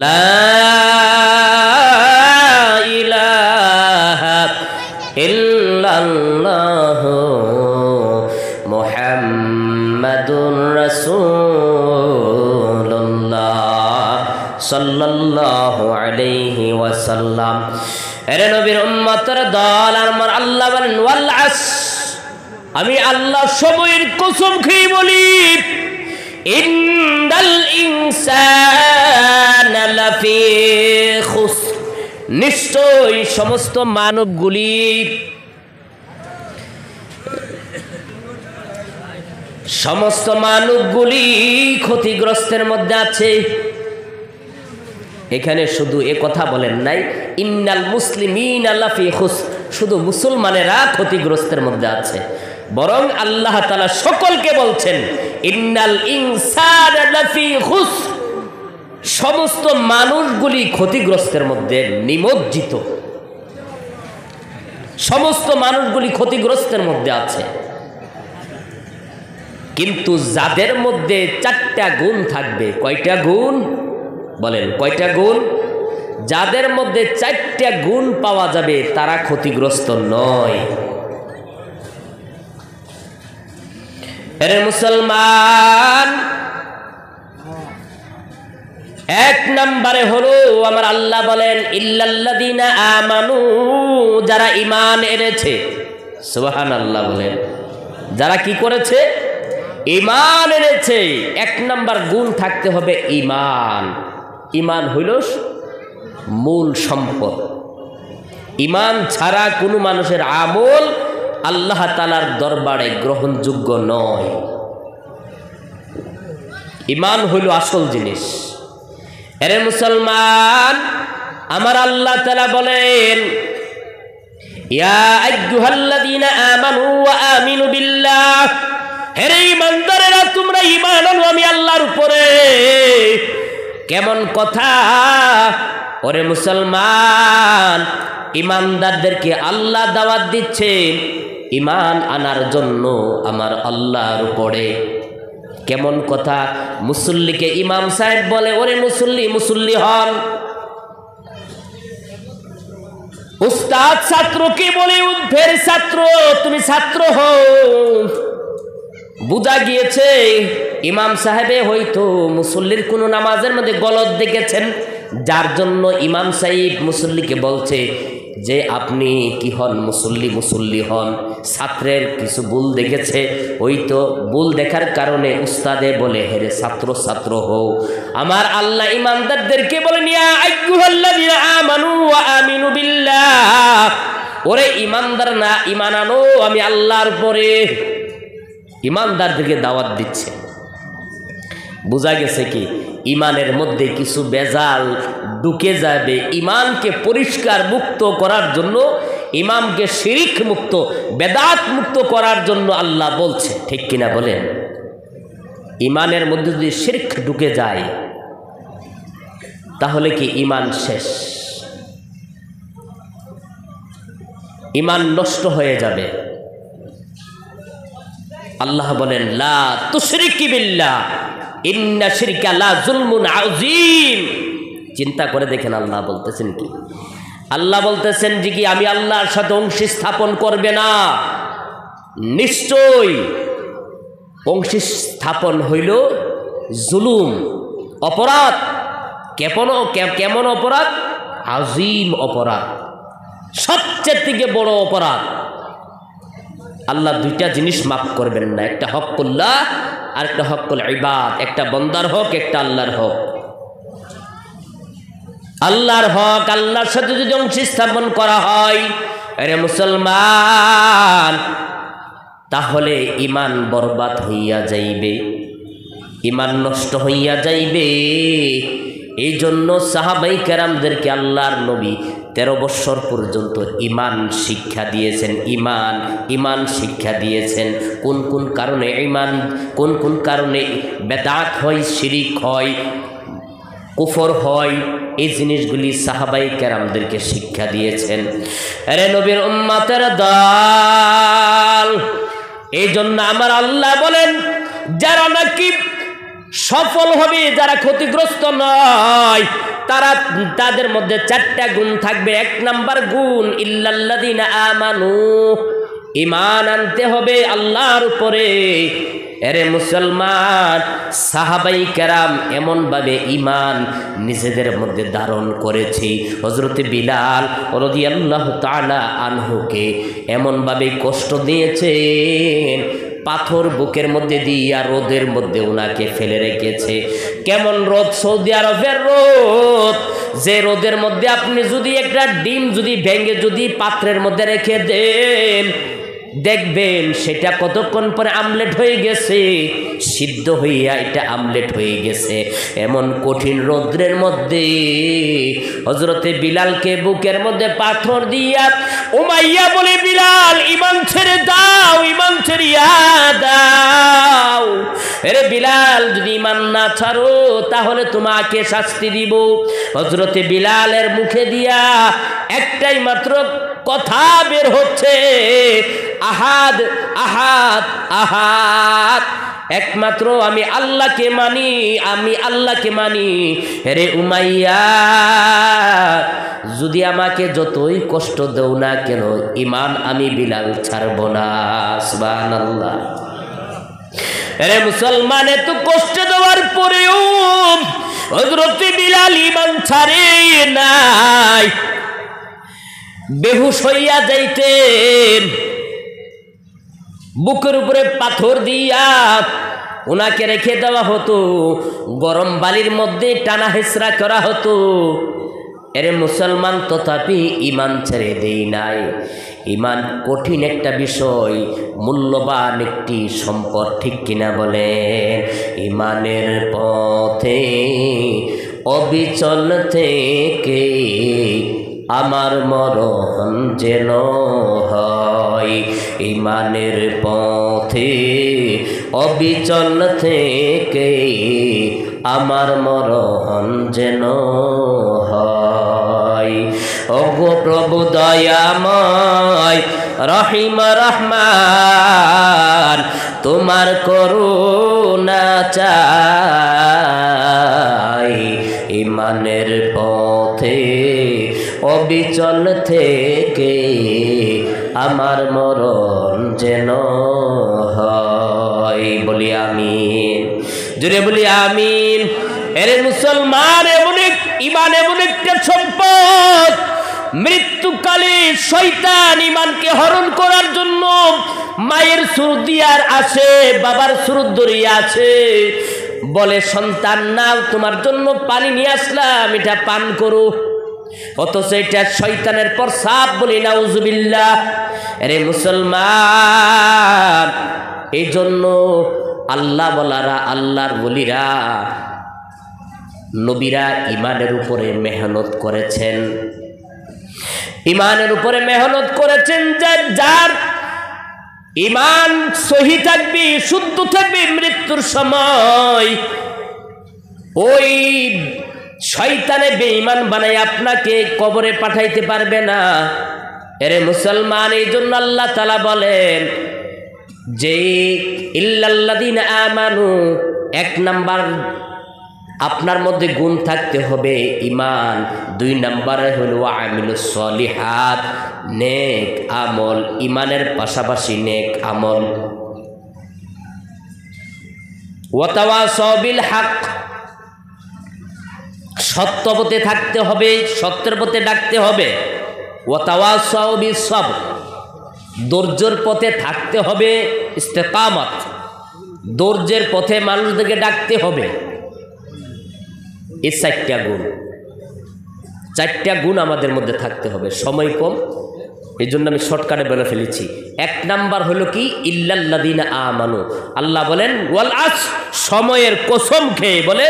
লা ইলাহা ইল্লাল্লাহ মুহাম্মাদুর রাসূলুল্লাহ সাল্লাল্লাহু আলাইহি ওয়াসাল্লাম। এরে নবীর উম্মতের দল, আমার আল্লাহ বলেন ওয়াল আসর, আমি আল্লাহ সময়ের কসম খেয়ে বলি, ইন্নাল ইনসানা লাফি খুসর, নিশ্চয়ই সমস্ত মানবগুলি ক্ষতিগ্রস্তের মধ্যে আছে। এখানে শুধু এ কথা বলেন নাই ইন্নাল মুসলিমিনা লাফি খুসর, শুধু মুসলমানেরা ক্ষতিগ্রস্তের মধ্যে আছে, বরং আল্লাহ তাআলা সকলকে বলছেন ইন্নাল ইনসানা লাফি খুসর, সমস্ত মানুষগুলি ক্ষতিগ্রস্তের মধ্যে নিমজ্জিত, সমস্ত মানুষগুলি ক্ষতিগ্রস্তের মধ্যে আছে। কিন্তু যাদের মধ্যে চারটা গুণ থাকবে, কয়টা গুণ বলেন, কয়টা গুণ? যাদের মধ্যে চারটা গুণ পাওয়া যাবে তারা ক্ষতিগ্রস্ত নয়। এরে মুসলমান, এক নম্বরে হলো আমার আল্লাহ বলেন ইল্লাল্লাযীনা আমানু, যারা ঈমান এনেছে। সুবহানাল্লাহ বলেন, যারা কি করেছে? ঈমান এনেছে। এক নম্বর গুণ থাকতে হবে ঈমান। ঈমান হইল মূল সম্পদ। ঈমান ছাড়া কোনো মানুষের আমল আল্লাহ তাআলার দরবারে গ্রহণযোগ্য নয়। ঈমান হইল আসল জিনিস। এরে মুসলমান, আমার আল্লাহ তাআলা বলেন ইয়া আইয়ুহাল্লাযীনা আমানু ওয়া আমিনু বিল্লাহ, হে ঈমানদারেরা তোমরা ঈমান আনো আমি আল্লাহর উপরে। কেমন কথা ওরে মুসলমান, ঈমানদারদেরকে আল্লাহ দাওয়াত দিচ্ছেন ঈমান আনার জন্য আমার আল্লাহর উপরে। কেমন কথা, মুসল্লিকে ইমাম সাহেব বলে ওরে মুসল্লি, মুসল্লি হন। উস্তাদ ছাত্রকে বলে ফের ছাত্র, তুমি ছাত্র হও। বুঝা গিয়েছে ইমাম সাহেবে হয়তো মুসল্লির কোনো নামাজের মধ্যে গলত দেখেছেন, যার জন্য ইমাম সাহেব মুসল্লিকে বলছে যে আপনি কি হন, মুসল্লি মুসল্লি হন। ছাত্রের কিছু ভুল দেখেছে, ওই তো ভুল দেখার কারণে উস্তাদে বলে হেরে ছাত্র ছাত্র হও। আমার আল্লাহ ইমানদারদেরকে বলেন ইয়া আইয়ুহাল্লাযীনা আমানু ওয়া আমিনু বিল্লাহ, ওরে ইমানদার না, ঈমান আনো আমি আল্লাহর পরে। ইমানদারদেরকে দাওয়াত দিচ্ছে। বোঝা গেছে কি ঈমানের মধ্যে কিছু বেজাল ঢুকে যাবে। ঈমানকে পরিষ্কার মুক্ত করার জন্য, ইমামকে শিরিক মুক্ত বেদাত মুক্ত করার জন্য আল্লাহ বলছে, ঠিক কিনা বলেন? ঈমানের মধ্যে যদি শিরক ঢুকে যায় তাহলে কি ঈমান শেষ, ঈমান নষ্ট হয়ে যাবে। আল্লাহ বলেন লা তুশরিকি বিল্লাহ ইন্না শিরকা লা যুলমুন আযীম। চিন্তা করে দেখেন আল্লাহ বলতেছেন কি? আল্লাহ বলতেছেন যে কি আমি আল্লাহর সাথে অংশী স্থাপন করবে না। নিশ্চয় অংশী স্থাপন হইল জুলুম, অপরাধ। কেমন অপরাধ? আযীম অপরাধ, সবচেয়ে থেকে বড় অপরাধ। আল্লাহ দুইটা জিনিস মাফ করবেন না, একটা হকুল্লাহ আর একটা হকুল ইবাদ। একটা বন্দার হক, একটা আল্লাহর হক। আল্লাহর হক, আল্লাহর সাথে যদি অংশী স্থাপন করা হয় আরে মুসলমান, তাহলে ঈমান বরবাদ হইয়া যাইবে, ঈমান নষ্ট হইয়া যাইবে। এই জন্য সাহাবাই কেরামদেরকে আল্লাহর নবী 13 বছর পর্যন্ত ঈমান শিক্ষা দিয়েছেন। ঈমান শিক্ষা দিয়েছেন। কোন কোন কারণে ঈমান, কোন কোন কারণে বেদাত হয়, শিরিক হয়, কুফর হয়, এই জিনিসগুলি সাহাবাই কেরামদেরকে শিক্ষা দিয়েছেন। আরে নবীর উম্মতের দল, এই জন্য আমার আল্লাহ বলেন যারা নাকি সফল হবে, যারা ক্ষতিগ্রস্ত নয়, তারা তাদের মধ্যে 4টা গুণ থাকবে। 1 নাম্বার গুণ ইল্লাল্লাযিনা আমানু, ঈমান আনতে হবে আল্লাহর উপরে। এরে মুসলমান, সাহাবাই কেরাম এমনভাবে ঈমান নিজেদের মধ্যে ধারণ করেছি। হযরত বিলাল রাদিয়াল্লাহু তাআলা আনহুকে এমনভাবে কষ্ট দিয়েছেন, পাথর বুকের মধ্যে দিয়া রোদের মধ্যে ওনাকে ফেলে রেখেছে। কেমন রোদ? সৌদি আরবের রোদ, যে রোদের মধ্যে আপনি যদি একটা ডিম যদি ভেঙে যদি পাত্রের মধ্যে রেখে দেন, দেখবেন সেটা কতক্ষণ পরে আমলেট হয়ে গেছে, সিদ্ধ হইয়া এটা আমলেট হয়ে গেছে। এমন কঠিন রৌদ্রের মধ্যে হযরতে বিলালকে বুকের মধ্যে পাথর দিয়া উমাইয়া বলে, বিলাল ঈমান ছেড়ে দাও, ঈমান ছেড়িয়া দাও। আরে বিলাল, যদি ঈমান না ছাড়ো তাহলে তোমাকে শাস্তি দিব। হযরতে বিলালের মুখে দিয়া একটাই মাত্র কথা বের হচ্ছে, আহাদ আহাদ আহাদ, একমাত্র আমি আল্লাহকে মানি, আমি আল্লাহকে মানি। রে উমাইয়া, যদি আমাকে যতই কষ্ট দেও না কেন, ঈমান আমি বিলাল ছাড়ব না। সুবহানাল্লাহ। রে মুসলমান, এত কষ্ট দেওয়ার পরেও হযরত বিলাল ঈমান ছাড়ে নাই। বেহুশ হইয়া যাইতেন, বুকের উপরে পাথর দিয়া ওনাকে রেখে দেওয়া হতো, গরম বালির মধ্যে টানা হেসরা করা হতো। এর মুসলমান তথাপি ঈমান ছেড়ে দেই নাই। ঈমান কঠিন একটা বিষয়, মূল্যবান একটি সম্পদ, ঠিক কিনা বলেন? ঈমানের পথে অবিচল থেকে আমার মরণ যেন হয়। ঈমানের পথে অবিচল থেকে আমার মরণ যেন হয়। ওগো প্রভু দয়াময় রহিম রহমান, তোমার করুণা চাই। ঈমানের পথে অবিচল থেকে আমার মরণ যেন হয়। বলি আমিন, জোরে বলি আমিন। এরে মুসলমান, ঈমান এমন একটা সম্পদ, মৃত্যুকালে শয়তান ঈমানকে হরণ করার জন্য মায়ের সুর দিয়ার আসে, বাবার সুর ধরিয়া আছে, বলে সন্তান নাও, তোমার জন্য পানি নিয়ে আসলাম, এটা পান করো। অথচ এটা শয়তানের প্রসাব, বলি নাউজুবিল্লাহ। আরে মুসলমান, এই জন্য আল্লাহ বলারা, আল্লাহর বলিরা, নবীরা ঈমানের উপরে মেহনত করেছেন, ঈমানের উপরে মেহনত করেছেন। যার ঈমান সহি থাকবে, শুদ্ধ থাকবে, মৃত্যুর সময় ওই শয়তানে বেঈমান বানাই আপনাকে কবরে পাঠাইতে পারবে না। এরে মুসলমান, এই জন্য আল্লাহ তাআলা বলেন যে ইল্লাল্লাযিনা আমানু, 1 নাম্বার আপনার মধ্যে গুণ থাকতে হবে ঈমান। 2 নম্বরে হলো আমিলুস সলিহাত, নেক আমল। ঈমানের পাশাপাশি নেক আমল। ওয়া তাওয়াসাউ বিল হক, সত্য পথে থাকতে হবে, সত্যের পথে ডাকতে হবে। ওয়া তাওয়াসাউ বিস সবর, ধৈর্যের পথে থাকতে হবে। ইস্তেকামত, ধৈর্যের পথে মানুষদেরকে ডাকতে হবে। এই 4টা গুণ, 4টা গুণ আমাদের মধ্যে থাকতে হবে। সময় কম, এই জন্য আমি শর্টকাটে বলে ফেলেছি। 1 নাম্বার হলো কি, ইল্লাল্লাযিনা আমানু। আল্লাহ বলেন ওয়াল আস, সময়ের কসম খেয়ে বলে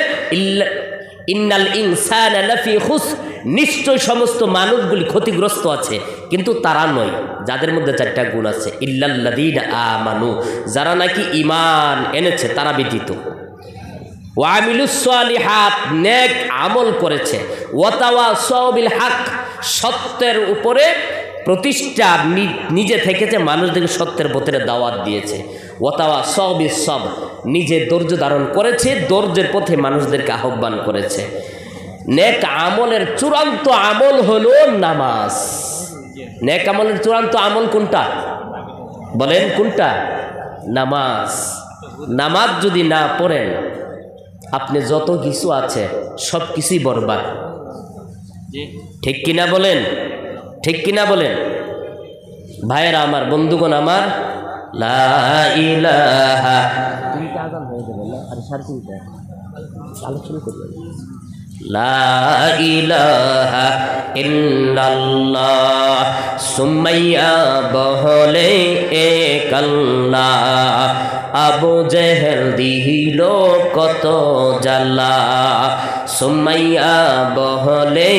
ইন্নাল ইনসানা লাফি খুসর, নিশ্চয় সমস্ত মানুষগুলি ক্ষতিগ্রস্ত আছে, কিন্তু তারা নয় যাদের মধ্যে 4টা গুণ আছে। ইল্লাল্লাযিনা আমানু, যারা নাকি ঈমান এনেছে তারা ব্যতীত। ওয়া আমিলুস সলিহাত, নেক আমল করেছে। ওয়া তাওয়াসাউ বিল হক, সত্যের উপরে প্রতিষ্ঠা নিজে থেকেছে, মানুষদেরকে সত্যের পথে দাওয়াত দিয়েছে। ওয়া তাওয়াসাউ বিস সবর, নিজে ধৈর্য ধারণ করেছে, ধৈর্যের পথে মানুষদেরকে আহ্বান করেছে। নেক আমলের চূড়ান্ত আমল হলো নামাজ। নেক আমলের চূড়ান্ত আমল কোনটা বলেন? কোনটা? নামাজ। নামাজ যদি না পড়েন আপনি যত কিছু আছে সব কিছুই বরবাদ। ঠিক কিনা বলেন? ঠিক কিনা বলেন? ভাইয়েরা আমার, বন্ধুগণ আমার, লা ইলাহা, তিনটা আযান হয়ে যাবে না? আর সাড়ে তিনটা আলোচনা করবেন। লা ইলাহা ইল্লাল্লাহ সুমাইয়া বহলে এক আল্লাহ, আবু জেহেল দিল কত জ্বালা, সুমাইয়া বহলে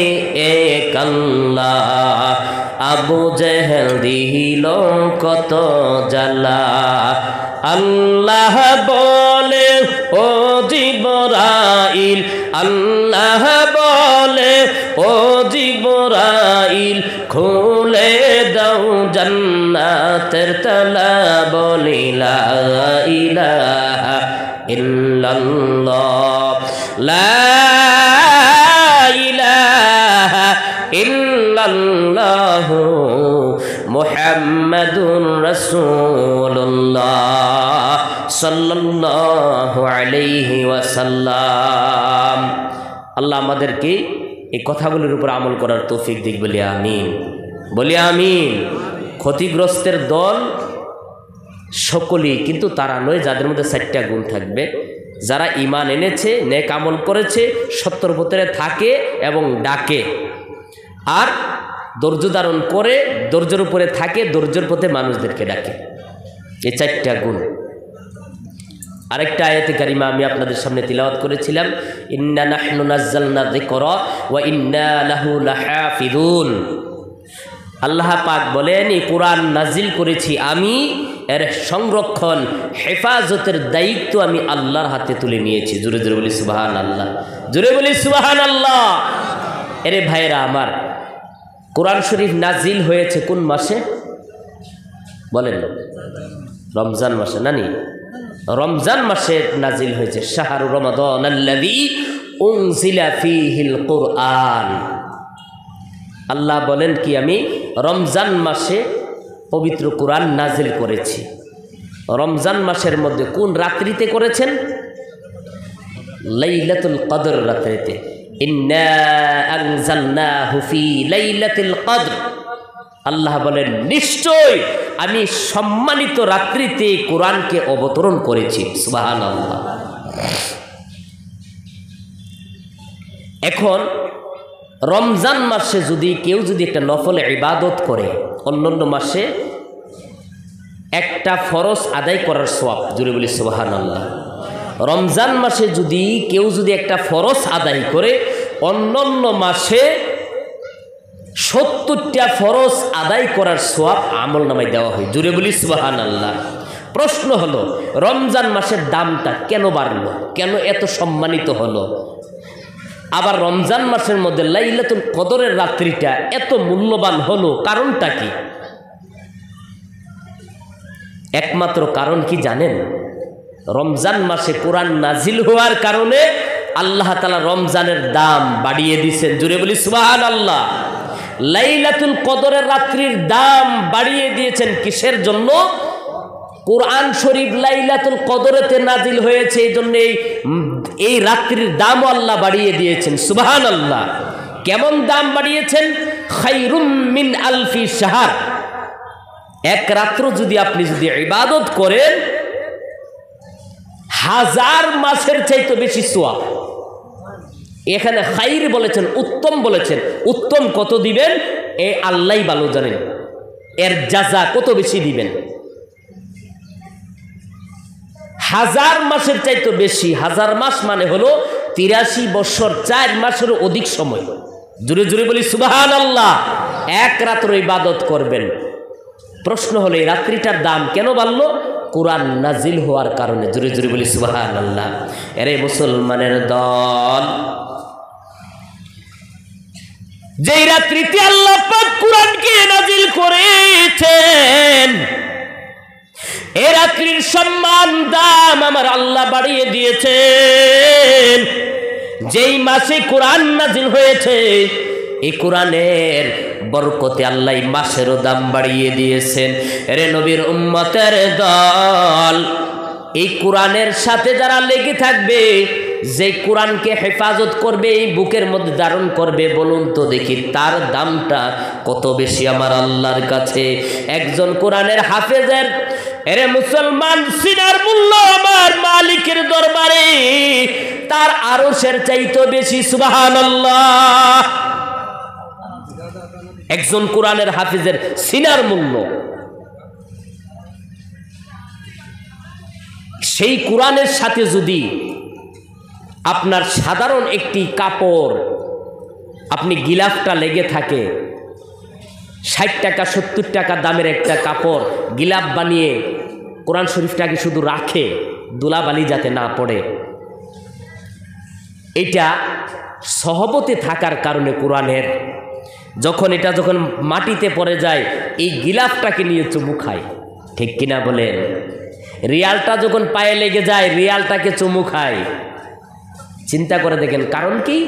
এক আল্লাহ, আবু জেহেল দিল কত জ্বালা। আল্লাহ বলে ও জিবরাইল, আল্লাহ বলে ও জিবরাইল, খুলে দাও জান্নাতের তালা, বলি লা ইলাহা ইল্লাল্লাহ, লা ইলাহা ইল্লাল্লাহ মুহাম্মাদুর রাসূলুল্লাহ সাল্লাল্লাহু আলাইহি ওয়াসাল্লাম। আল্লাহ আমাদেরকে এই কথাগুলির উপর আমল করার তৌফিক দিক, বলি আমিন, বলি আমিন। ক্ষতিগ্রস্তের দল সকলেই কিন্তু তারা নয় যাদের মধ্যে 4টা গুণ থাকবে। যারা ঈমান এনেছে, নেক আমল করেছে, সত্যর পথে থাকে এবং ডাকে, আর ধৈর্য ধারণ করে, ধৈর্যের উপরে থাকে, ধৈর্যের পথে মানুষদেরকে ডাকে। এই 4টা গুণ। আরেকটা আয়াতে কারিমা আমি আপনাদের সামনে তিলাওয়াত করেছিলাম, ইন্না নাহনু নাযালনা যিকরা ওয়া ইন্না লাহু লাহাফিজুন। আল্লাহ পাক বলেন, এই কোরআন নাজিল করেছি আমি, এর সংরক্ষণ হেফাজতের দায়িত্ব আমি আল্লাহর হাতে তুলে নিয়েছি। জোরে জোরে বলি সুবহানাল্লাহ, জোরে বলি সুবহানাল্লাহ। এরে ভাইরা আমার, কোরআন শরীফ নাজিল হয়েছে কোন মাসে বলেন? রমজান মাসে। নানি রমজান মাসে নাজিল হয়েছে। শাহরু রমাদানাল্লাযী উনজিলা ফীহিল কুরআন। আল্লাহ বলেন কি, আমি রমজান মাসে পবিত্র কোরআন নাজিল করেছি। রমজান মাসের মধ্যে কোন রাত্রিতে করেছেন? লাইলাতুল কদর রাত্রিতে। ইন্না আনজালনাহু ফী লাইলাতুল কদর। আল্লাহ বলেন, নিশ্চয় আমি সম্মানিত রাত্রিতে কোরআনকে অবতরণ করেছি। সুবহানাল্লাহ। এখন রমজান মাসে কেউ যদি একটা নফল ইবাদত করে, অন্যান্য মাসে একটা ফরজ আদায় করার সওয়াব, জুড়ে বলি সুবহানাল্লাহ। রমজান মাসে কেউ যদি একটা ফরজ আদায় করে, অন্যান্য মাসে 70টা ফরজ আদায় করার সওয়াব আমল নামায় দেওয়া হয়। জুড়ে বলি সুবহানাল্লাহ। প্রশ্ন হলো, রমজান মাসের দামটা কেন বাড়লো? কেন এত সম্মানিত হলো? আবার রমজান মাসের মধ্যে লাইলাতুল কদরের রাত্রিটা এত মূল্যবান হলো, কারণটা কি? একমাত্র কারণ কি জানেন? রমজান মাসে কোরআন নাজিল হওয়ার কারণে আল্লাহ তাআলা রমজানের দাম বাড়িয়ে দিয়েছেন। জুড়ে বলি সুবহানাল্লাহ। লাইলাতুল কদরের রাত্রির দাম বাড়িয়ে দিয়েছেন কিসের জন্য? কোরআন শরীফ লাইলাতুল কদরেতে নাজিল হয়েছে, এই জন্য এই রাত্রির দামও আল্লাহ বাড়িয়ে দিয়েছেন। সুবহানাল্লাহ। কেমন দাম বাড়িয়েছেন? খায়রুম মিন আলফি শাহর। এক রাত্র আপনি যদি ইবাদত করেন, 1000 মাসের চাইতে বেশি সওয়াব। এখানে খাইর বলেছেন, উত্তম বলেছেন। উত্তম কত দিবেন এ আল্লাহই ভালো জানেন, এর জাযা কত বেশি দিবেন। 1000 মাসের চাইতে বেশি। 1000 মাস মানে হলো 83 বছর, 4 মাসেরও অধিক সময়। জুড়ে জুড়ে বলি সুবহানাল্লাহ। এক রাত্র ইবাদত করবেন। প্রশ্ন হলো, এই রাত্রিটার দাম কেন বাড়লো? কোরআন নাজিল হওয়ার কারণে। জুড়ে জুড়ে বলি সুবহানাল্লাহ। এরে মুসলমানের দল, যেই রাত্রিতে আল্লাহ পাক কোরআনকে নাজিল করেছেন, এই রাত্রির সম্মান দাম আমার আল্লাহ বাড়িয়ে দিয়েছেন। যেই মাসে কোরআন নাজিল হয়েছে, এই কোরআনের বরকতে আল্লাহ মাসেরও দাম বাড়িয়ে দিয়েছেন। রে নবীর উম্মতের দল, এই কোরআনের সাথে যারা লেগে থাকবে, যে কোরআনকে হেফাজত করবে, এই বুকের মধ্যে ধারণ করবে, বলুন তো দেখি তার দামটা কত বেশি আমার আল্লাহর কাছে। একজন কোরআনের হাফেজের এরে মুসলমান সিনার মূল্য আমার মালিকের দরবারে তার আরশের চাইতে বেশি। সুবহানাল্লাহ। একজন কোরআনের হাফেজের সিনার মূল্য, সেই কোরআনের সাথে যদি আপনার সাধারণ একটি কাপড়, আপনি গিলাফটা লেগে থাকে, 60 টাকা 70 টাকা দামের একটা কাপড় গিলাফ বানিয়ে কোরআন শরীফটাকে শুধু রাখে ধুলাবালি যাতে না পড়ে, এটা সহবতে থাকার কারণে কোরআনের যখন মাটিতে পড়ে যায়, এই গিলাফটাকে নিয়ে চুমু খায়, ঠিক কিনা বলেন? রিয়ালটা যখন পায়ে লেগে যায়, রিয়ালটাকে চুমু খায়। চিন্তা করে দেখেন কারণ কি?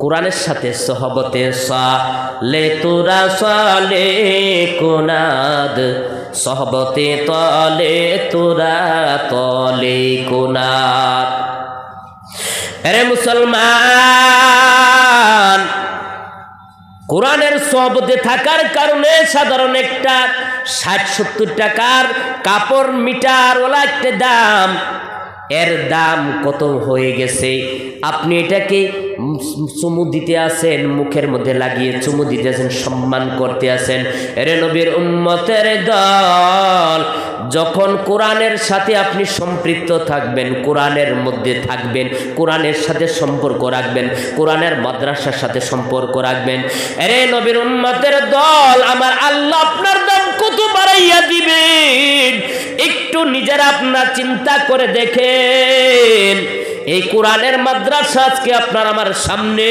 কোরআনের সাথে সহবতে। সালে তোরা সালে কোনাদ, সহবতে তলে তোরা তলে কোনাদ। আরে মুসলমান, কোরআনের সহবতে থাকার কারণে সাধারণ একটা 60-70 টাকার কাপড় মিটারওয়ালা একটা দাম, এর দাম কত হয়ে গেছে। আপনি এটাকে চুমু দিতে আসেন, মুখের মধ্যে লাগিয়ে চুমু দিতে আসেন, সম্মান করতে আসেন। এরে নবীর উম্মতের দল, যখন কোরআনের সাথে আপনি সম্পৃক্ত থাকবেন, কোরআনের মধ্যে থাকবেন, কোরআনের সাথে সম্পর্ক রাখবেন, কোরআনের মাদ্রাসার সাথে সম্পর্ক রাখবেন, এরে নবীর উম্মতের দল, আমার আল্লাহ আপনার দাম কত বাড়াইয়া দিবেন। একটু নিজেরা আপনার চিন্তা করে দেখেন। এই কোরআনের মাদ্রাসা আজকে আপনার আমার সামনে,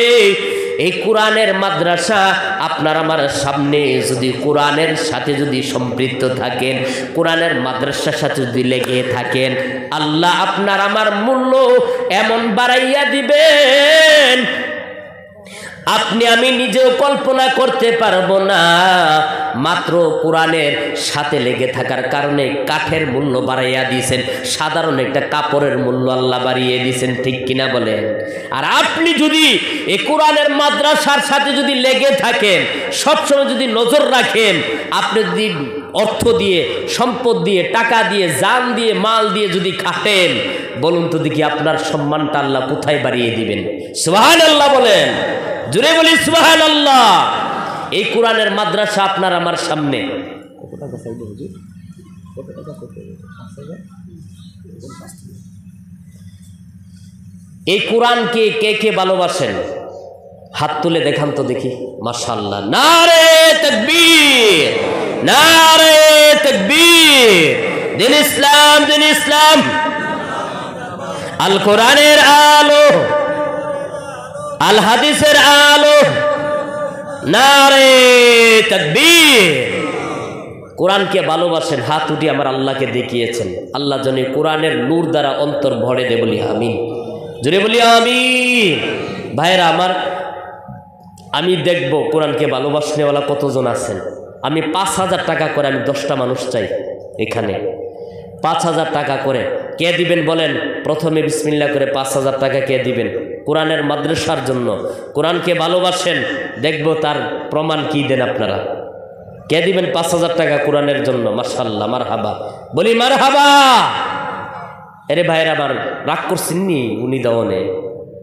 এই কোরআনের মাদ্রাসা আপনার আমার সামনে যদি কোরআনের সাথে যদি সম্পৃক্ত থাকেন, কোরআনের মাদ্রাসার সাথে যদি লেগে থাকেন, আল্লাহ আপনার আমার মূল্য এমন বাড়াইয়া দিবেন আপনি আমি নিজেও কল্পনা করতে পারবো না। মাত্র কোরআনের সাথে লেগে থাকার কারণে কাঠের মূল্য বাড়াইয়া দিয়েছেন, সাধারণ একটা কাপড়ের মূল্য আল্লাহ বাড়িয়ে দিয়েছেন, ঠিক কিনা বলেন? আর আপনি যদি এই কোরআনের মাদ্রাসার সাথে যদি লেগে থাকেন, সবসময় যদি নজর রাখেন, আপনি যদি অর্থ দিয়ে, সম্পদ দিয়ে, টাকা দিয়ে, জান দিয়ে, মাল দিয়ে যদি খাটেন, বলুন তো দেখি আপনার সম্মানটা আল্লাহ কোথায় বাড়িয়ে দিবেন? সুবহানাল্লাহ বলেন, জুড়ে বলি সুবহানাল্লাহ। এই কোরআনের মাদ্রাসা আপনার আমার সামনে। এই কোরআনকে কে কে ভালোবাসেন? হাত তুলে দেখান তো দেখি। মাশাআল্লাহ। নারে তাকবীর, নারে তাকবীর। দিন ইসলাম, দিন ইসলাম। আল কোরআনের আলো, আল হাদিসের আলো, নারে তাকবীর। কোরআনকে ভালোবাসেন, হাত উঠে আমার আল্লাহকে দেখিয়েছেন। আল্লাহ যেন কোরআনের নূর দ্বারা অন্তর ভরে দে, বলি আমিন। জোরে বলি আমিন। ভাইরা আমার, আমি দেখব কোরআনকে ভালোবাসনেওয়ালা কতজন আছেন। আমি 5,000 টাকা করে, আমি 10টা মানুষ চাই এখানে। 5,000 টাকা করে কে দিবেন বলেন? প্রথমে বিসমিল্লাহ করে 5,000 টাকা কে দিবেন? কোরআনের মাদ্রাসার জন্য। কোরআনকে ভালোবাসেন, দেখব তার প্রমাণ কি দেন আপনারা। কে দিবেন 5,000 টাকা কোরআনের জন্য? মাশাআল্লাহ, মারহাবা, বলি মারহাবা। আরে ভাইরা আমার, রাগ করছেন নি? উনি দাওনে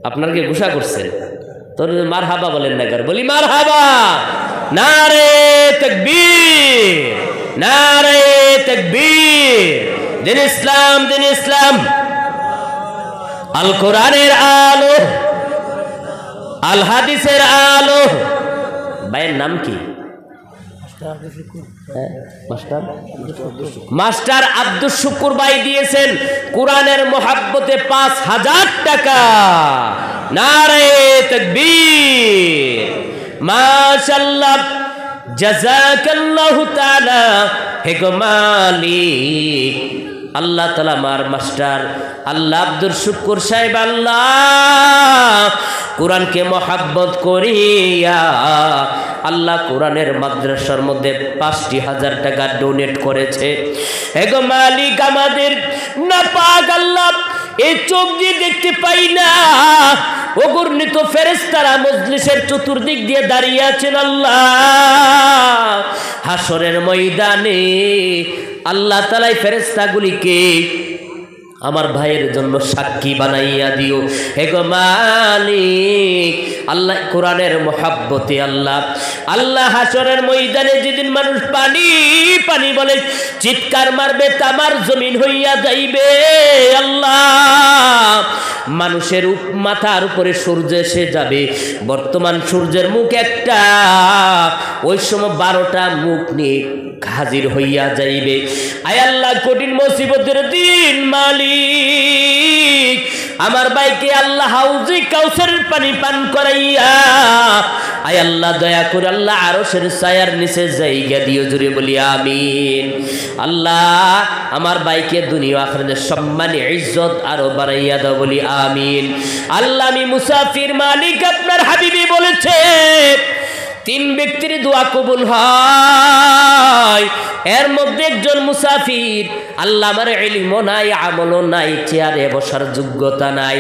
আপনার কি গুসা করছেন? তোর মারহাবা বলেন না কার? বলি মারহাবা। নারে তাকবীর, নারে তাকবীর। দিন ইসলাম, দিন ইসলাম। আল কোরআনের আলো, আল হাদিসের আলো। ভাইয়ের নাম কি? মাস্টার আব্দুল শুকুর ভাই দিয়েছেন কোরআনের মোহাব্বতে 5,000 টাকা। নারে তাকবীর, মাশাআল্লাহ, জাযাকাল্লাহু তাআলা। হে গো মালিক, আল্লাহ তাআলা আমার মাস্টার আল্লাহ আব্দুল শুকুর সাহেব আল্লাহ কোরআনকে মহব্বত করিয়া আল্লাহ কোরআনের মাদ্রাসার মধ্যে ৫,০০০ টাকা ডোনেট করেছে। এগো মালিক আমাদের নাপাক আল্লাহ এই চোখ দিয়ে দেখতে পাই না, অগণিত ফেরেশতারা মজলিসের চতুর্দিক দিয়ে দাঁড়িয়ে আছেন আল্লাহ। হাসরের ময়দানে আল্লাহ তাআলা ফেরেশতাগুলিকে আমার ভাইয়ের জন্য সাক্ষী বানাইয়া দিও। হে গো মালিক আল্লাহ কোরআনের মহব্বতে আল্লাহ হাসরের ময়দানে যেদিন মানুষ পানি পানি বলে চিৎকার মারবে, তামার জমিন হইয়া যাইবে আল্লাহ। মানুষের মাথার উপরে সূর্য এসে যাবে, বর্তমান সূর্যের মুখ একটা, ওই সময় 12টা মুখ নিয়ে হাজির হইয়া যাইবে। আয় আল্লাহ কঠিন মুসিবতের দিন মালিক আমার ভাইকে আল্লাহ হাউজে কাউসারের পানি পান করাইয়া আয় আল্লাহ দয়া করে আল্লাহ আরশের ছায়ার নিচে জায়গা দিও, জুড়ে বলি আমিন। আল্লাহ আমার ভাইকে দুনিয়া আখিরাতের সম্মান ইজ্জত আরো বাড়াইয়া দাও, বলি আমিন। আল্লাহ আমি মুসাফির মালিক আপনার হাবিবি বলেছে 3 ব্যক্তির দোয়া কবুল হয়, এর মধ্যে একজন মুসাফির। আল্লাহ আমার ইলমও নাই, আমলও নাই, চেয়ারে বসার যোগ্যতা নাই,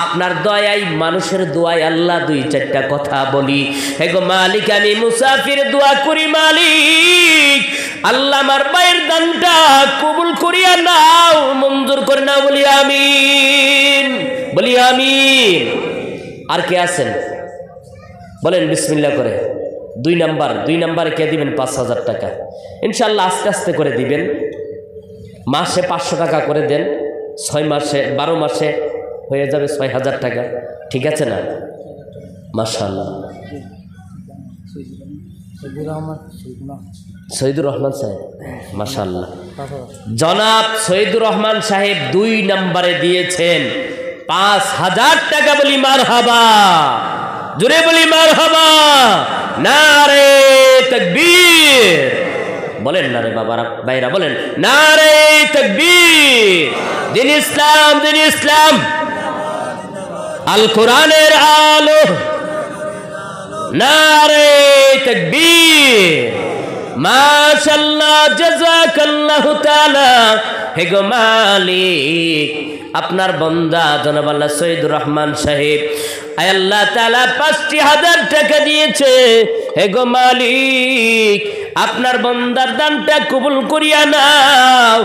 আপনার দয়ায় মানুষের দোয়ায় আল্লাহ 2-4টা কথা বলি। হে গো মালিক আমি মুসাফির দোয়া করি মালিক আল্লাহ আমার ভাইয়ের দানটা কবুল করিয়া নাও, মঞ্জুর করে নাও, বলি আমিন, বলি আমিন। আর কে আছেন বলেন বিসমিল্লাহ করে। 2 নাম্বারে কে দিবেন 5,000 টাকা ইনশাআল্লাহ, আস্তে আস্তে করে দিবেন, মাসে 500 টাকা করে দেন, 6 মাসে 12 মাসে হয়ে যাবে 6,000 টাকা, ঠিক আছে না? মাশাআল্লাহ। শহীদুর রহমান সাহেব মাশাআল্লাহ, জনাব শহীদুর রহমান সাহেব 2 নাম্বারে দিয়েছেন 5,000 টাকা, বলি মারহাবা, জোরে বলি মারহাবা, নারে তাকবীর, বলেন না রে বাবারা ভাইরা, বলেন নারে তাকবীর। দিন ইসলাম, দিন ইসলাম, আল কোরআনের আলো, নারে তাকবীর, মাশাআল্লাহ, জাযাকাল্লাহু তাআলা। হে গো মালিক আপনার বান্দা জনাব আল্লাহ শহীদুর রহমান সাহেব আয় আল্লাহ তাআলা 5,000 টাকা দিয়েছে। হে গো মালিক আপনার বান্দার দানটা কবুল করিয়া নাও,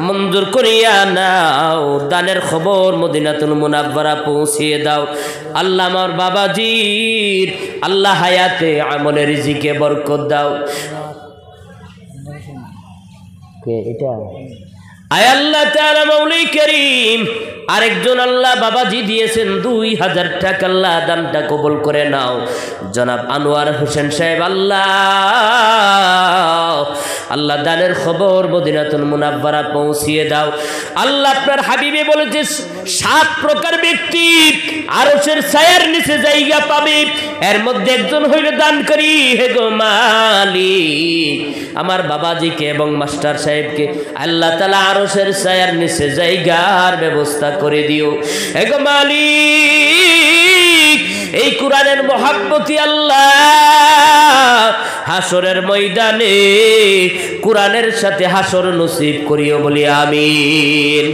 মঞ্জুর করিয়া নাও, দানের খবর মদিনাতুল মুনাওয়ারা পৌঁছিয়ে দাও। আল্লাহ আমার বাবাজির আল্লাহ হায়াতে আমলে রিজিকে বরকত দাও। এটা আয় আল্লাহ তাআলা মৌলা করিম আরেকজন আল্লাহ বাবাজি দিয়েছেন 2,000 টাকা, আল্লাহ দানটা কবুল করে নাও। জনাব আনোয়ার হোসেন সাহেব আল্লাহ দানের খবর মদিনাতুল মুনাওয়ারা পৌঁছিয়ে দাও। আল্লাহ আপনার হাবিবে বলেছে 7 প্রকার ব্যক্তি আরশের ছায়ার নিচে জায়গা পাবে, এর মধ্যে একজন হইল দানকারী। হে গো মালিক আমার বাবাজিকে এবং মাস্টার সাহেবকে আল্লাহ তাআলা আরশের ছায়ার নিচে জায়গার ব্যবস্থা করে দিও। হে গো মালিক এই কোরআনের মহব্বতি আল্লাহ হাসরের ময়দানে কোরআনের সাথে হাসর নসিব করিও, বলি আমিন।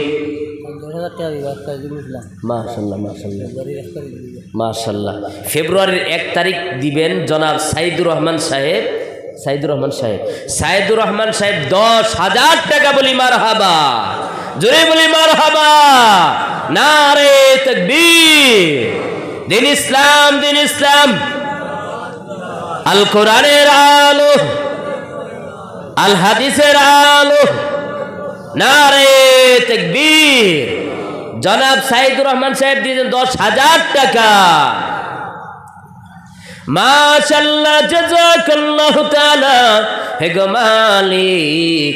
মাশাআল্লাহ মাশাআল্লাহ মাশাআল্লাহ। ফেব্রুয়ারির 1 তারিখ দিবেন জনাব সাইদুর রহমান সাহেব, সাইদুর রহমান সাহেব 10,000 টাকা, বলি মারহাবা, জোরে বলি মারহাবা, নারে তাকবীর। দিন ইসলাম, দিন ইসলাম, আল কোরআনের আলো, আল হাদিসের আলো, নারে তাকবীর। জনাব সাইদুর রহমান সাহেব দিয়েছেন 10,000 টাকা। মাশাআল্লাহ, জাযাকাল্লাহু তাআলা। হে গো মালিক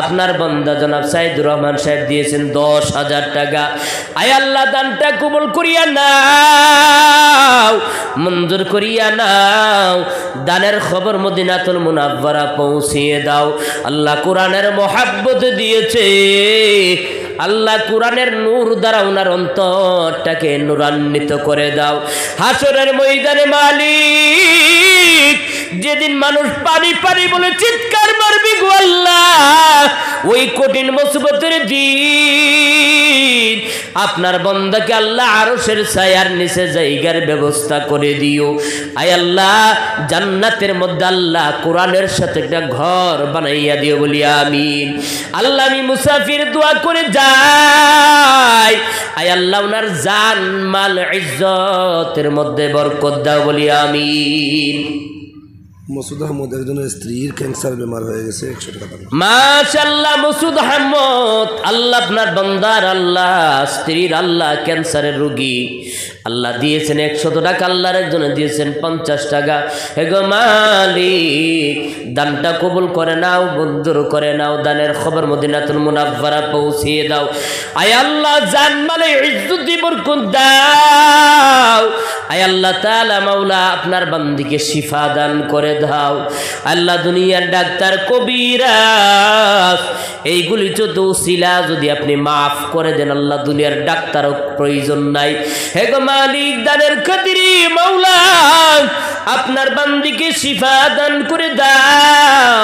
আপনার বান্দা জনাব সাইদুর রহমান সাহেব দিয়েছেন 10,000 টাকা। আয় আল্লাহ দানটা কবুল করিয়া নাও, মঞ্জুর করিয়া নাও। দানের খবর মদিনাতুল মুনাওয়ারা পৌঁছিয়ে দাও। আল্লাহ কোরআনের মহাব্বত দিয়েছে, আল্লাহ কোরআনের নূর দ্বারা ওনার অন্তরটাকে নূরান্বিত করে দাও। হাসরের ময়দানে মালিক যেদিন মানুষ পানি পানি বলে চিৎকার মারবি গো আল্লাহ, ওই কঠিন মুসিবতের দিন আপনার বান্দাকে আল্লাহ আরশের ছায়ার নিচে জায়গার ব্যবস্থা করে দিও। আয় আল্লাহ জান্নাতের মধ্যে আল্লাহ কোরআনের সাথে একটা ঘর বানাইয়া দিও বলি আমিন। আল্লাহ আমি মুসাফির দোয়া করে যাই, আয় আল্লাহ ওনার জান মাল ইজ্জতের মধ্যে বরকত দাও বলি আমিন। মসুদ আহমদ একজনের স্ত্রীর ক্যান্সার বেমার হয়ে গেছে, 100 টাকা। মাশাআল্লাহ মসুদ আহমদ, আল্লাহ আপনার বান্দার আল্লাহ স্ত্রীর আল্লাহ ক্যান্সারের রোগী আল্লাহ দিয়েছেন 100 টাকা, আল্লাহর একজনে দিয়েছেন 50 টাকা। হে গো মালিক দানটা কবুল করে নাও, মঞ্জুর করে নাও। দানের খবর মদিনাতুল মুনাওয়ারা পৌঁছিয়ে দাও। আয় আল্লাহ জান মালে ইজ্জত বরকত দাও। আয় আল্লাহ তাআলা মাওলা আপনার বান্দিকে শিফা দান করে দাও। আল্লাহ দুনিয়ার ডাক্তার কবিরাজ এইগুলি যদি উসিলা যদি আপনি মাফ করে দেন, আল্লাহ দুনিয়ার ডাক্তারও প্রয়োজন নাই। হে গো মালিক দানের খাতিরে মাওলা আপনার বান্দিকে শিফা দান করে দাও।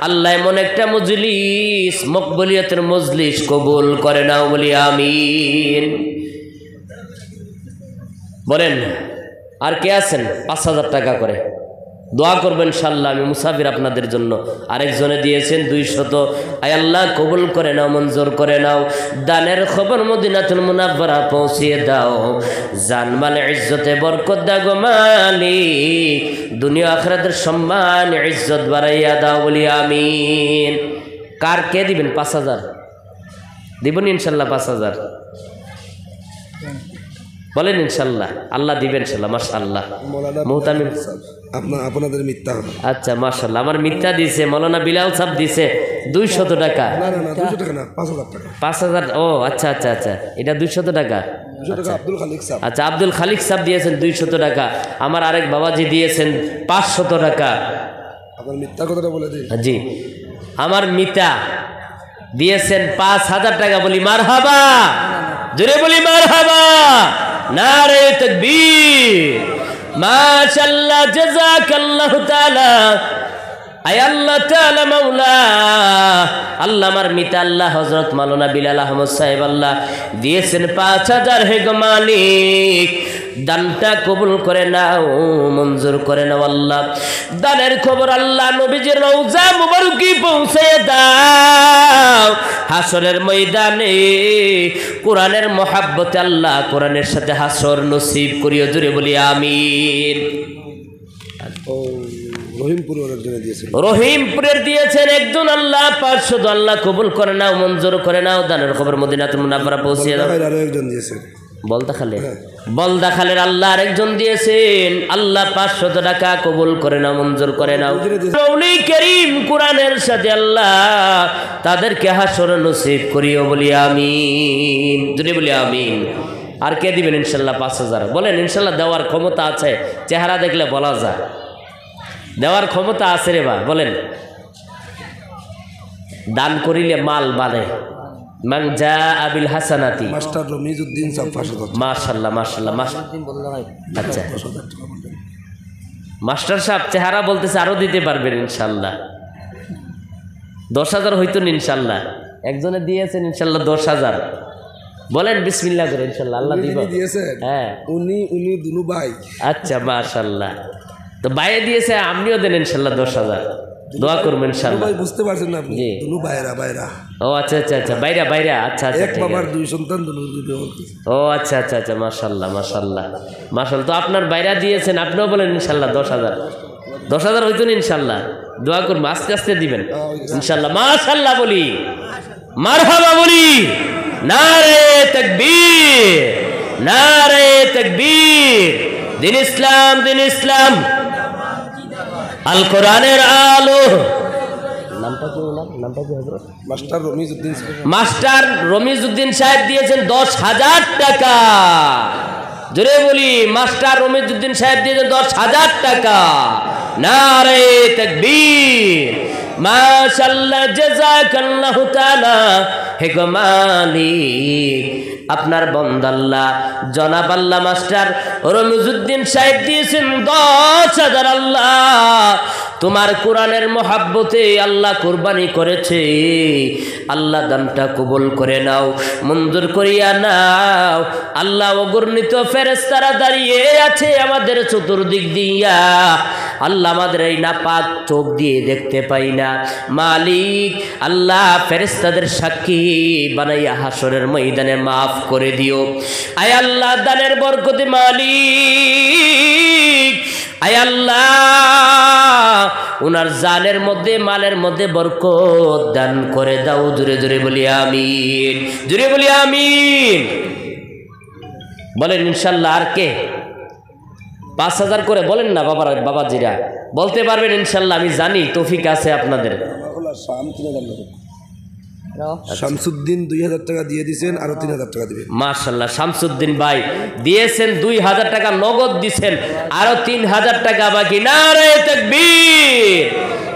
আল্লাহ এমন একটা মজলিস মকবুলিয়তের মজলিস কবুল করে নাও বলি আমিন। বলেন আর কে আছেন 5,000 টাকা করে দোয়া করবেন ইনশাআল্লাহ। আমি মুসাফির আপনাদের জন্য। আরেকজনে দিয়েছেন 200। আয় আল্লাহ কবুল করে নাও, মঞ্জুর করে নাও। দানের খবর মদিনাতুল মুনাওয়ারা পৌঁছিয়ে দাও। জানমাল ইজ্জতে বরকত দাও গো মালিক, দুনিয়া আখিরাতের সম্মান ইজ্জত বাড়াইয়া দাও বলি আমিন। কার কে দিবেন 5,000 দিবেন ইনশাআল্লাহ 5,000 বলেন ইনশাআল্লাহ আল্লাহ দিবেন ইনশাআল্লাহ। মাশাআল্লাহ মুহতামিম আপনাদের মিথ্যা। আচ্ছা মাশাআল্লাহ আমার মিথ্যা দিয়েছে মৌলানা বিলাল সাহেব দিয়েছে 200 টাকা। না 200 টাকা না 5,000 টাকা। 5,000 ও আচ্ছা আচ্ছা আচ্ছা এটা 200 টাকা। আব্দুল খালিক সাহেব। আচ্ছা আব্দুল খালিক সাহেব দিয়েছেন 200 টাকা। আমার আরেক বাবাজি দিয়েছেন 500 টাকা। আপনার মিথ্যা কথাটা বলে দিন। জি আমার মিতা দিয়েছেন 5,000 টাকা। বলি মারহাবা, জোরে বলি মারহাবা, নারে তাকবীর। মাশাআল্লাহ জাযাকাল্লাহু তাআলা। আয় আল্লাহ তাআলা মাওলা আল্লাহ আমার মিতা আল্লাহ হযরত মাওলানা বিলাল আহমদ সাহেব আল্লাহ দিয়েছেন 5,000। হে গো মালিক দানটা কবুল করে নাও, মঞ্জুর করে নাও। আল্লাহ দানের খবর আল্লাহ নবীজির রওজা মুবারকে পৌঁছে দাও। হাসরের ময়দানে কোরআনের মহাব্বতে আল্লাহ কোরআনের সাথে হাসর নসিব করিও, জুড়ে বলি আমিন। রহিমপুরের দিয়েছেন একজন আল্লাহ 500। আল্লাহ কবুল করে নাও, মঞ্জুর করে নাও। দানের খবর মদিনাতুল মুনাওয়ারা পৌঁছিয়ে দাও। বলদাখালের আল্লাহ আরেকজন দিয়েছেন আল্লাহ 500 টাকা কবুল করে নাও, মঞ্জুর করে নাও। রৌলি করিম কোরআনের সাথে আল্লাহ তাদেরকে হাসর নসিব করিও বলি আমিন, যদি বলি আমিন। আর কে দিবেন ইনশাল্লাহ 5,000 বলেন ইনশাল্লাহ দেওয়ার ক্ষমতা আছে, চেহারা দেখলে বলা যায় দেওয়ার ক্ষমতা আছে রে বা। বলেন দান করিলে মাল বাড়ে। মান জাআ বিল হাসানাতি মাস্টার রমিজউদ্দিন সাহেব 5,000। মাশাআল্লাহ মাশাআল্লাহ। আচ্ছা মাস্টার সাহেব চেহারা বলতেছে আরো দিতে পারবেন ইনশাআল্লাহ। 10,000 হইতো না ইনশাআল্লাহ। একজনে দিয়েছেন ইনশাআল্লাহ 10,000। বলেন বিসমিল্লাহ করে ইনশাআল্লাহ আল্লাহ দিব। হ্যাঁ উনি দুনু ভাই। আচ্ছা মাশাআল্লাহ। তো বাইরে দিয়েছে আপনিও দেন ইনশাআল্লাহ 10,000। দোয়া করবেন ইনশাআল্লাহ। বুঝতে পারছেন না আপনি? দুনু বাইরা। ও আচ্ছা আচ্ছা আচ্ছা বাইরা আচ্ছা আচ্ছা। এক বাবার 2 সন্তান, দুনু বিবাহ। ও আচ্ছা আচ্ছা আচ্ছা মাশাআল্লাহ মাশাআল্লাহ মাশাআল্লাহ। তো আপনার বাইরা দিয়েছেন, আপনিও বলেন ইনশাআল্লাহ 10,000 হইতো না ইনশাআল্লাহ। দোয়া করব আস্তে আস্তে দিবেন ইনশাআল্লাহ। মাশাআল্লাহ বলি, মারহাবা বলি, নারে তাকবীর, নারে তাকবীর। দিন ইসলাম, দিন ইসলাম, আল কোরআনের আলো। নামটা কি ওনার নামটা কি হজরত? মাস্টার রমিজউদ্দিন। মাস্টার রমিজউদ্দিন সাহেব দিয়েছেন 10,000 টাকা। জোরে বলি, মাস্টার রমিজউদ্দিন সাহেব দিয়েছেন 10,000 টাকা। নারে তাকবীর, মাশাআল্লাহ, জাযাকাল্লাহু তাআলা। হে গো মালিক, আপনার বান্দা আল্লাহ জনাব আল্লাহ মাস্টার রমিজউদ্দিন সাহেব দিয়েছেন 10,000। আল্লাহ তোমার কোরআনের মহাব্বতে আল্লাহ কুরবানি করেছে। আল্লাহ দানটা কবুল করে নাও, মঞ্জুর করিয়া নাও। আল্লাহ অগণিত ফেরেশতারা দাঁড়িয়ে আছে আমাদের চতুর্দিক দিয়া। আল্লাহ আমাদের এই নাপাক চোখ দিয়ে দেখতে পাই না মালিক। আল্লাহ ফেরেশতাদের সাক্ষী বানাইয়া হাসরের ময়দানে মাফ করে দিও। আয় আল্লাহ দানের বরকতে মালিক, আয় আল্লাহ উনার জানের মধ্যে মালের মধ্যে বরকত দান করে দাও। জোরে জোরে বলি আমিন, জোরে বলি আমিন। বলেন ইনশাল্লাহ। আর কে 5,000 করে বলেন না বাবাজিরা, বলতে পারবেন ইনশাল্লাহ। আমি জানি তৌফিক আছে আপনাদের। শামসুদ্দিন 2,000 টাকা দিয়ে দিয়েছেন, আরো 3,000 টাকা দিবেন। মাশাআল্লাহ, শামসুদ্দিন ভাই দিয়েছেন 2,000 টাকা নগদ দিয়েছেন, আরো 3,000 টাকা বাকি। নারে তাকবীর,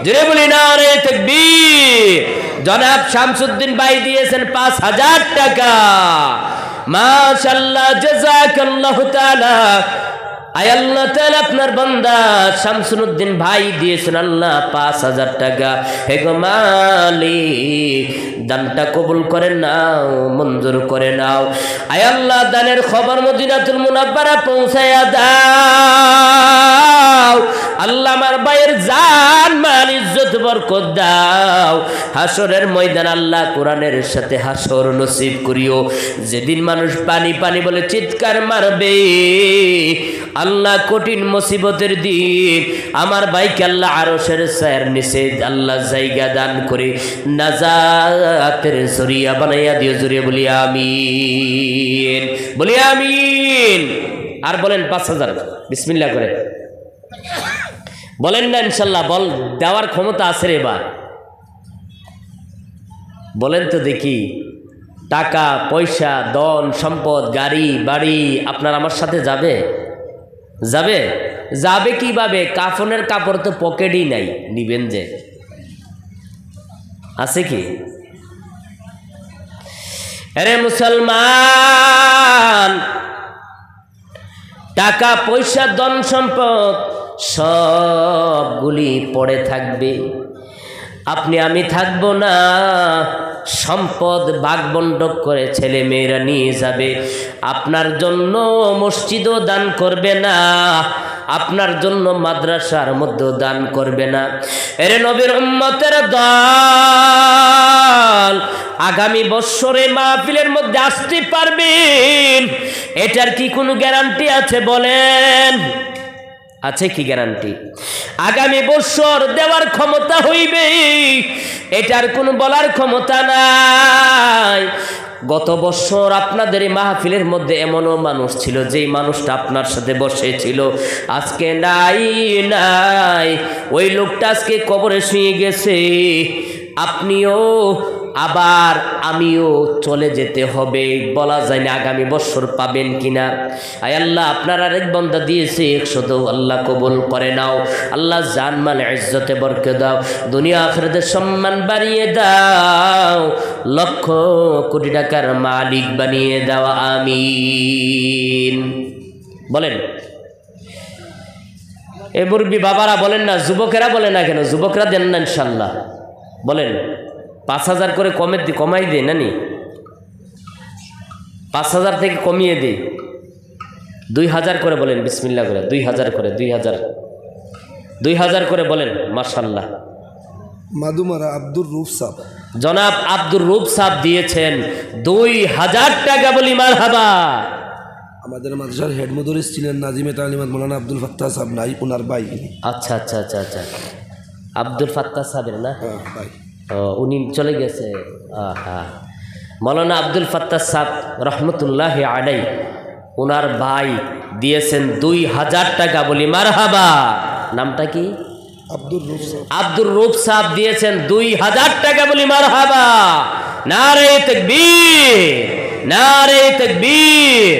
জোরে বলি নারে তাকবীর। জনাব শামসুদ্দিন ভাই দিয়েছেন 5,000 টাকা। মাশাআল্লাহ, জাযাকাল্লাহু তাআলা। আয় আল্লাহ তাআলা আপনার বান্দা শামসুদ্দিন ভাই দিয়েছেন আল্লাহ 5,000 টাকা। হে গো মালিক, দানটা কবুল করে নাও, মঞ্জুর করে নাও। আয় আল্লাহ দানের খবর মদিনাতুল মুনাব্বারা পৌঁছায়া দাও। আল্লাহ আমার ভাইয়ের জান মাল ইজ্জত বরকত দাও। হাসরের ময়দান আল্লাহ কোরআনের সাথে হাসর নসিব করিও। যেদিন মানুষ পানি পানি বলে চিৎকার মারবে, আল্লাহ কঠিন মুসিবতের দিন আমার ভাইকে আল্লাহ আরশের ছায়ার নিচে আল্লাহ জায়গা দান করে নাজাতের জরিয়া বানাইয়া দিও। জুড়ে বলি আমিন, বলি আমিন। আর বলেন 5,000 বিসমিল্লাহ করে বলেন না ইনশাল্লাহ। বল দেওয়ার ক্ষমতা আছে রে বা, বলেন তো দেখি। টাকা পয়সা ধন সম্পদ গাড়ি বাড়ি আপনার আমার সাথে যাবে? যাবে? যাবে কিভাবে? কাফনের কাপড় তো পকেটই নাই, নিবেন যে আছে কি? আরে মুসলমান, টাকা পয়সা ধন সম্পদ সবগুলি পড়ে থাকবে, আপনি আমি থাকবো না। সম্পদ ভাগবন্টন করে ছেলে মেয়েরা নিয়ে যাবে। আপনার জন্য মসজিদও দান করবে না, আপনার জন্য মাদ্রাসার মধ্যেও দান করবে না। এরে নবীর উম্মতের দল, আগামী বছরে মাহফিলের মধ্যে আসতে পারবেন? এটার কি কোনো গ্যারান্টি আছে বলেন? আছে কি গ্যারান্টি? আগামী বছর দেওয়ার ক্ষমতা হইবে, এটার কোনো বলার ক্ষমতা নাই। গত বছর আপনাদের এই মাহফিলের মধ্যে এমনও মানুষ ছিল যেই মানুষটা আপনার সাথে বসেছিল, আজকে নাই নাই। ওই লোকটা আজকে কবরে শুয়ে গেছে। আপনিও আবার আমিও চলে যেতে হবে, বলা যায় না আগামী বছর পাবেন কিনা। আয় আল্লাহ, আপনার আরেক বান্দা দিয়েছে 100, আল্লাহ কবুল করে নাও। আল্লাহ জান মাল ইজ্জতে বরকত দাও, দুনিয়া আখিরাতে সম্মান বাড়িয়ে দাও, লক্ষ কোটি টাকার মালিক বানিয়ে দাও, আমিন। বলেন এ মুরব্বী বাবারা বলেন না, যুবকেরা বলে না কেন? যুবকরা দেন না ইনশাল্লাহ। বলেন 5,000 করে কমাই দে নানি, 5,000 থেকে কমিয়ে দে, 2,000 করে বলেন বিসমিল্লাহ করে, 2,000 করে, 2,000 করে বলেন। মাশাআল্লাহ। মাদুমারা আব্দুর রূপ সাহ, জনাব আব্দুর রূপ সাহ দিয়েছেন 2,000 টাকা। বলি মারহাবা। আমাদের মাদ্রাসার হেড মুদরিস ছিলেন নাজিমে তালিমাত মৌলানা আব্দুল ফাত্তাহ সাহেব, নাই ওনার ভাই। আচ্ছা আচ্ছা আচ্ছা আচ্ছা, আব্দুল ফাত্তাহ সাহেবের না? ভাই। উনি চলে গেছে। হ্যাঁ, মৌলানা আব্দুল ফাত্তাহ সাহেব রহমতুল্লাহ আলাই, ওনার ভাই দিয়েছেন 2,000 টাকা। বলি মারহাবা। নামটা কি? আব্দুর রূপ সাহেব দিয়েছেন 2000 টাকা। বলি মারহাবা, নারে তাকবীর, নারে তাকবীর,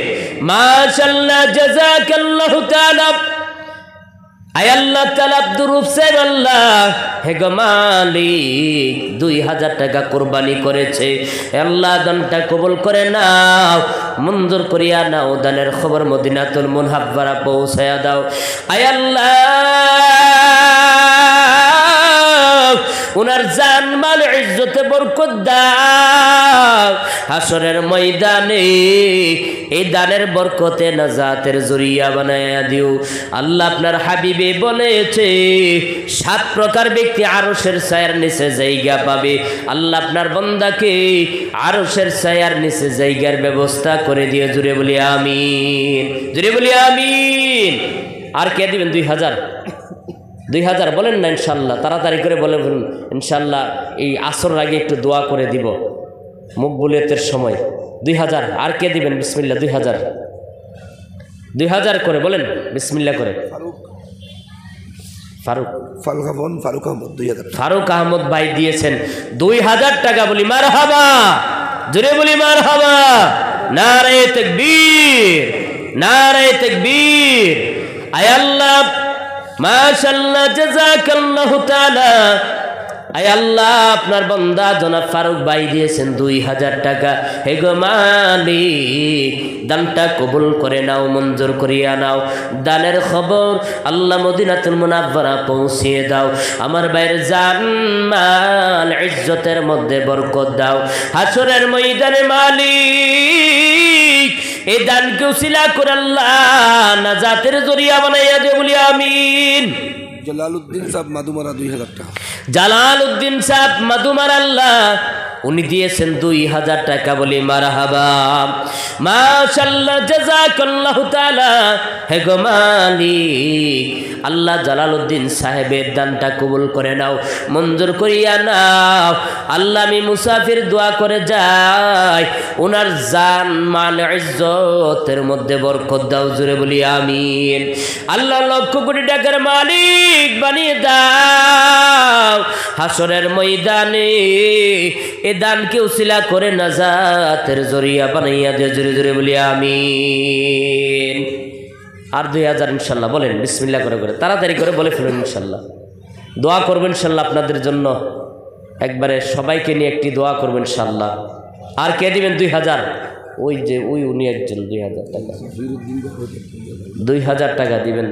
মাশাআল্লাহ, জাযাকাল্লাহু তাআলা। আয় আল্লাহ তাআলা, আব্দুর রূপ সাহেব আল্লাহ হে গো মালিক 2000 টাকা কুরবানি করেছে। আল্লাহ দানটা কবুল করে নাও, মঞ্জুর করিয়া নাও, দানের খবর মদিনাতুল মুনাওয়ারা পৌঁছায়া দাও। আয় আল্লাহ, উনার জান মাল ইজ্জতে বরকত দাও। হাসরের ময়দানে এই দানের বরকতে নাজাতের জরিয়া বানায়া দিও। আল্লাহ আপনার হাবিবে বলেছে 7 প্রকার ব্যক্তি আরশের ছায়ার নিচে জায়গা পাবে। আল্লাহ আপনার বান্দাকে আরশের ছায়ার নিচে জায়গার ব্যবস্থা করে দিয়ে। জুড়ে বলি আমিন, জুড়ে বলি আমিন। আর কে দিবেন? 2000 বলেন না ইনশাল্লাহ, তাড়াতাড়ি করে বলেন ইনশাল্লাহ। এই আসর আগে একটু দোয়া করে দিব মকবুলিয়তের সময়। 2000 আর কে দিবেন? বিসমিল্লাহ। 2000 করে বলেন বিসমিল্লাহ করে। ফারুক আহমদ ভাই দিয়েছেন 2000 টাকা। বলি মারহাবা, জোরে বলি মারহাবা, নারে তাকবীর, নারে তাকবীর। আয় আল্লাহ, মাশাআল্লাহ, জাযাকাল্লাহু তাআলা। আয় আল্লাহ, আপনার বান্দা জনাব ফারুক ভাই দিয়েছেন 2000 টাকা। হে গো মালিক, দানটা কবুল করে নাও, মঞ্জুর করিয়া নাও। দানের খবর আল্লাহ মদিনাতুল মুনাওয়ারা পৌঁছিয়ে দাও। আমার ভাইয়ের জান মাল ইজ্জতের মধ্যে বরকত দাও। হাসরের ময়দানে মালিক এই দানকে উসিলা করে আল্লাহ নাজাতের জরিয়া বানাইয়া দে। বলি আমিন। জালালউদ্দিন সাহেব মাদুমারা 2000 টাকা। জালালউদ্দিন সাহেব মাদুমার আল্লাহ উনি দিয়েছেন 2000 টাকা। বলি মারহাবা, মাশাআল্লাহ, জাযাকাল্লাহু তাআলা। হে গো মালিক, আল্লাহ জালালউদ্দিন সাহেবের দানটা কবুল করে নাও, মঞ্জুর করিয়া নাও। আল্লাহ আমি মুসাফির দোয়া করে যাই, ওনার জান মাল ইজ্জতের মধ্যে বরকত দাও। জুড়ে বলি আমিন। আল্লাহ লক্ষ কোটি টাকার মালিক বানিয়ে দাও। হাসরের ময়দানে এ দানকে উসিলা করে নাজাতের জরিয়া বানাইয়া দে। জোরে জোরে বলি আমিন। আর 2000 ইনশাল্লাহ বলেন বিসমিল্লাহ করে করে, তাড়াতাড়ি করে বলে ফেলুন ইনশাল্লাহ। দোয়া করবেন ইনশাল্লাহ আপনাদের জন্য, একবারে সবাইকে নিয়ে একটি দোয়া করবেন ইনশাল্লাহ। আর কে দিবেন 2000? ওই যে উনি একজন 2000 টাকা, 2000 টাকা দিবেন।